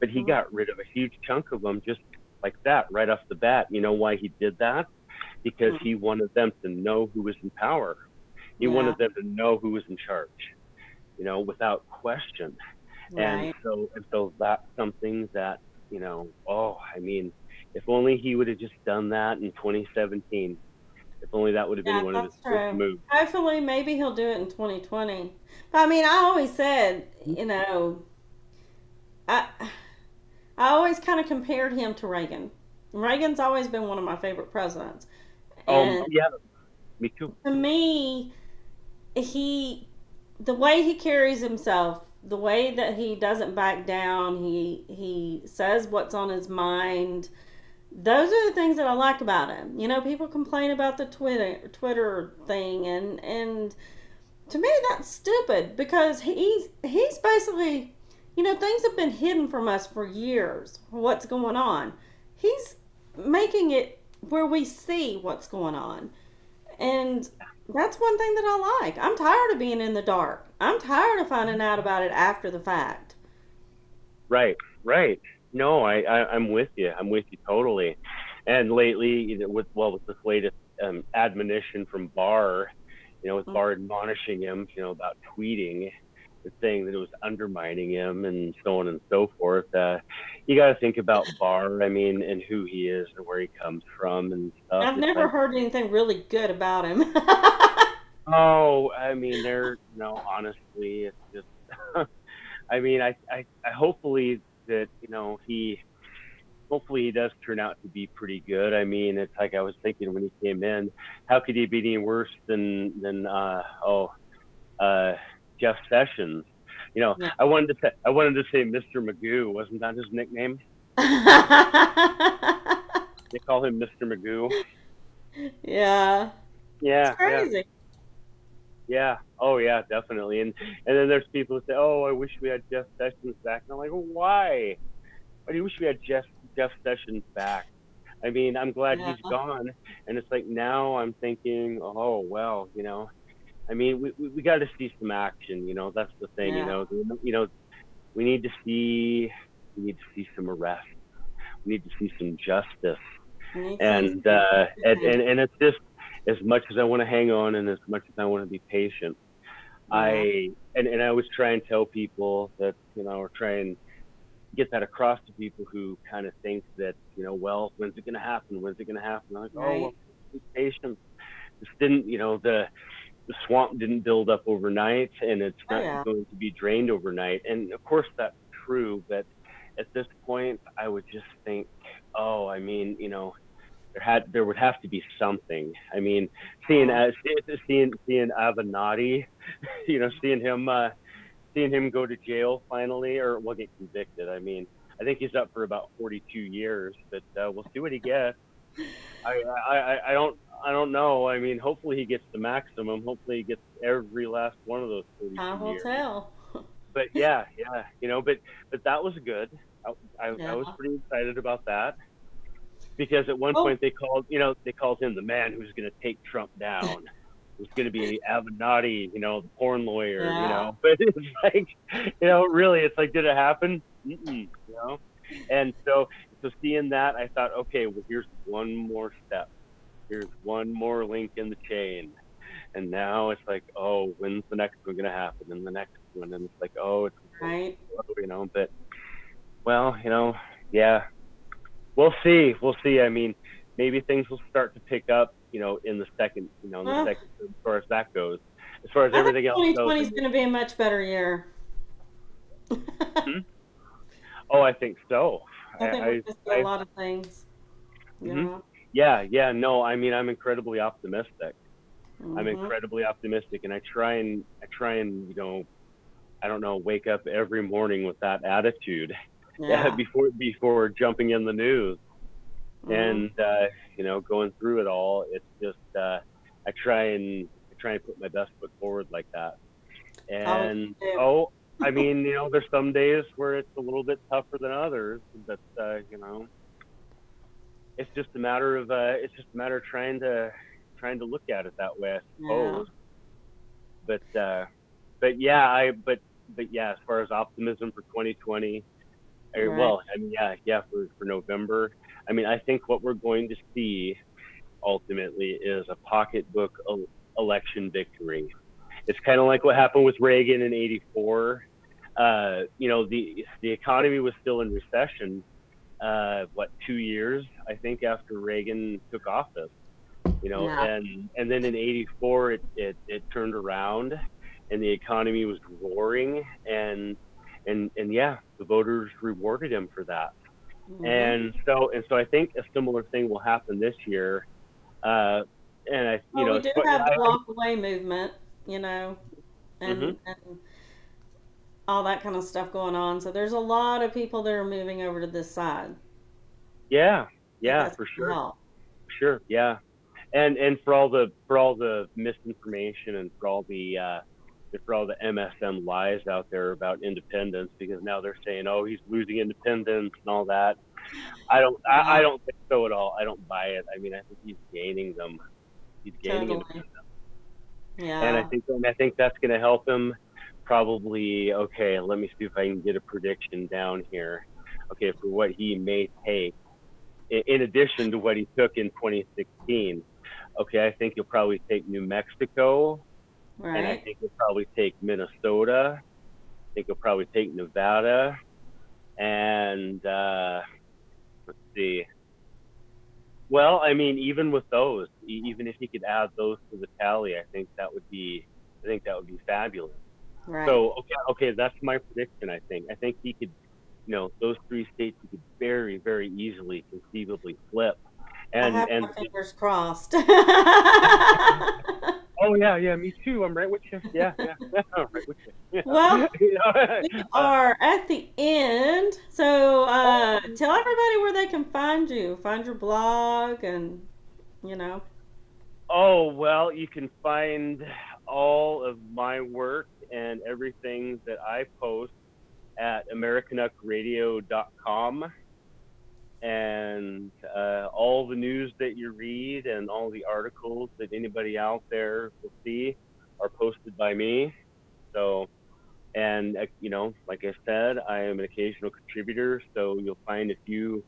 but he Mm-hmm. got rid of a huge chunk of them just like that, right off the bat. You know why he did that? Because Mm-hmm. he wanted them to know who was in power. He Yeah. wanted them to know who was in charge, without question. And Right. so that's something that, oh, I mean, if only he would have just done that in 2017. If only that would have been Yeah, one of his that's first true. moves. Hopefully, maybe he'll do it in 2020. But I mean, I always said, I I always kind of compared him to Reagan. Reagan's always been one of my favorite presidents. And Yeah, me too. to me, he the way he carries himself, the way that he doesn't back down, he says what's on his mind. Those are the things that I like about him. People complain about the Twitter thing, and to me that's stupid because he's basically, things have been hidden from us for years. What's going on? He's making it where we see what's going on. And that's one thing that I like. I'm tired of being in the dark. I'm tired of finding out about it after the fact. Right, right. No, I'm with you. I'm with you totally. And lately, with this latest admonition from Barr, with Barr admonishing him, about tweeting and saying that it was undermining him and so on and so forth. You got to think about Barr. I mean, and who he is and where he comes from and stuff. I've It's never like, heard anything really good about him. oh, I mean, honestly, it's just. I mean, I hopefully that hopefully he does turn out to be pretty good. I mean, it's like I was thinking when he came in, how could he be any worse than Jeff Sessions? Yeah. I wanted to say Mr. Magoo. Wasn't that his nickname? They call him Mr. Magoo. Yeah. It's Yeah, yeah, crazy. yeah. Oh yeah, definitely. And then there's people who say, oh, I wish we had Jeff Sessions back. And I'm like, well, why? Why do you wish we had Jeff Sessions back? I mean, I'm glad Yeah. he's gone. And it's like now I'm thinking, oh well, I mean, we got to see some action. That's the thing. Yeah. we need to see some arrest. We need to see some justice. You see And some and it's just, as much as I want to hang on and as much as I want to be patient, yeah. and I always try and tell people that, or try and get that across to people who kind of think that, well, when's it going to happen? When's it going to happen? I'm like, oh, well, Right. be patient. This didn't, the swamp didn't build up overnight, and it's Oh not yeah. going to be drained overnight. And of course that's true, but at this point, I would just think, oh, I mean, there would have to be something. I mean, seeing Yeah. seeing Avenatti, seeing him go to jail finally, or well, get convicted. I mean, I think he's up for about 42 years, but we'll see what he gets. I, I don't know. I mean, hopefully he gets the maximum. Hopefully he gets every last one of those 42 Time will years. tell. But yeah, but that was good. I was Yeah. pretty excited about that, because at one Oh, point they called him the man who's going to take Trump down. It was going to be Avenatti, the porn lawyer, yeah. But it's like, really, it's like, did it happen? And so seeing that, I thought, okay, well, here's one more step. Here's one more link in the chain. And now it's like, oh, when's the next one going to happen? And the next one. And it's like, oh, it's so Right. slow, but, well, yeah, we'll see. We'll see. I mean, maybe things will start to pick up, in the second, Well, as far as that goes, as far as I think everything else goes. 2020 I is mean, going to be a much better year. hmm? Oh, I think so. I think we're I, going to see a I, lot of things. hmm Yeah. yeah, yeah. No, I mean, I'm incredibly optimistic. I'm Mhm. incredibly optimistic, and I try and, I don't know, wake up every morning with that attitude, yeah, Yeah. before jumping in the news. Mhm. And going through it all, it's just, I try and put my best foot forward like that. I would And do. oh, I mean, there's some days where it's a little bit tougher than others, but it's just a matter of trying to look at it that way, I Yeah. suppose. But yeah, but yeah, as far as optimism for 2020, Right. well, I mean, yeah, for November, I mean, I think what we're going to see ultimately is a pocketbook election victory. It's kind of like what happened with Reagan in '84. The economy was still in recession. What, 2 years, I think, after Reagan took office. Yeah. And then in '84 it turned around, and the economy was roaring, and yeah, the voters rewarded him for that. Mhm. And so I think a similar thing will happen this year. Uh, and Well, we it's do quite, have the walk away movement, you know, hmm and all that kind of stuff going on. So there's a lot of people that are moving over to this side. I yeah, think yeah, that's for going to sure, help. sure, yeah. And for all the misinformation, and for all the MSM lies out there about independence, because now they're saying, oh, he's losing independence and all that. I Yeah, don't think so at all. I don't buy it. I mean, I think he's gaining them. He's gaining totally. independence, and I Yeah. think and I think that's going to help him. Probably. Okay, let me see if I can get a prediction down here. Okay, for what he may take, in addition to what he took in 2016. Okay, I think he'll probably take New Mexico, and I Right. think he'll probably take Minnesota. I think he'll probably take Nevada, and let's see. Well, I mean, even with those, even if he could add those to the tally, I think that would be fabulous. Right. So, okay, that's my prediction. I think he could, those three states he could very, very easily, conceivably flip, I and have and my fingers crossed. oh yeah, yeah, me too. I'm right with you. Yeah, yeah, yeah, I'm right with you. Well, Yeah. we are at the end. So Oh, tell everybody where they can find you. Find your blog and, you know. oh, well, you can find all of my work and everything that I post at americanuckradio.com, and all the news that you read and all the articles that anybody out there will see are posted by me. So you know, like I said, I am an occasional contributor, so you'll find you'll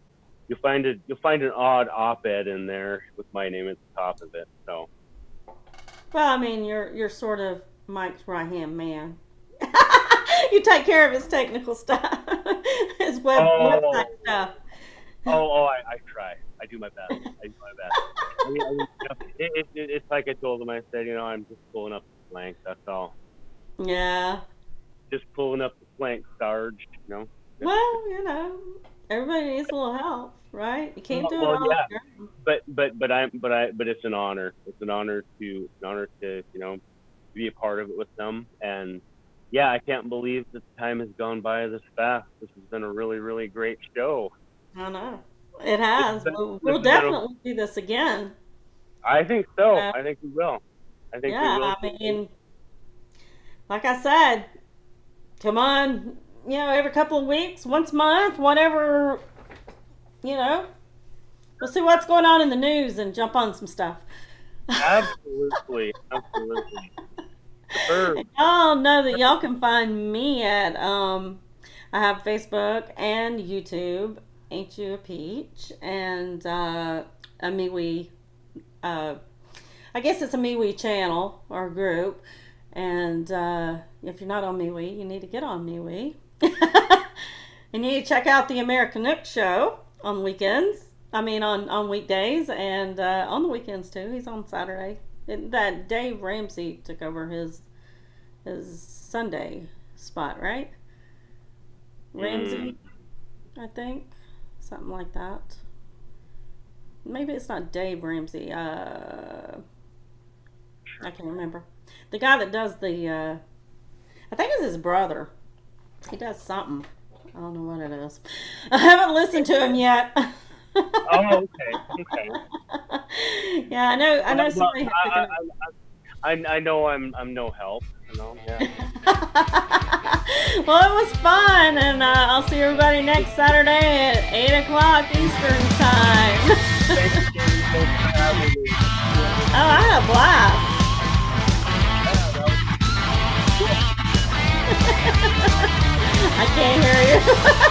find an odd op-ed in there with my name at the top of it. So. Well, I mean, you're sort of Mike's right hand man. You take care of his technical stuff, his website Oh, stuff. I try. I do my best. I do my best. You know, it's like I told him. I said, you know, I'm just pulling up the flank. That's all. Yeah. Just pulling up the flank, Sarge. You know. Well, everybody needs a little help, right? You can't do it Well, all on yeah. your own. But it's an honor. It's an honor to you know be a part of it with them. And yeah, I can't believe that time has gone by this fast. This has been a really, really great show. I know. It This has. has been, this We'll has been a, definitely do this again. I think so. Uh, I think we will. I think we yeah, will. I mean, like I said, come on, every couple of weeks, once a month, whatever, you know, we'll see what's going on in the news and jump on some stuff. Absolutely. Absolutely. Superb. Y'all know that y'all can find me at I have Facebook and YouTube, Ain't You a Peach, and a MeWe. I guess it's a MeWe channel or group, and if you're not on MeWe, you need to get on MeWe. And you need to check out the American Nook show on weekends. I mean, on weekdays and on the weekends too. He's on Saturday. That Dave Ramsey took over his Sunday spot, right? Ramsey, I think, something like that. Maybe it's not Dave Ramsey. I can't remember. The guy that does the, I think it's his brother. He does something. I don't know what it is. I haven't listened to him yet. Oh, okay. Yeah, I know Well, somebody had taken it. I know I'm no help. You know, yeah. Well, it was fun, and I'll see everybody next Saturday at 8 o'clock Eastern Time. Thank you. Thanks for having me. Oh, I had a blast. I can't hear you.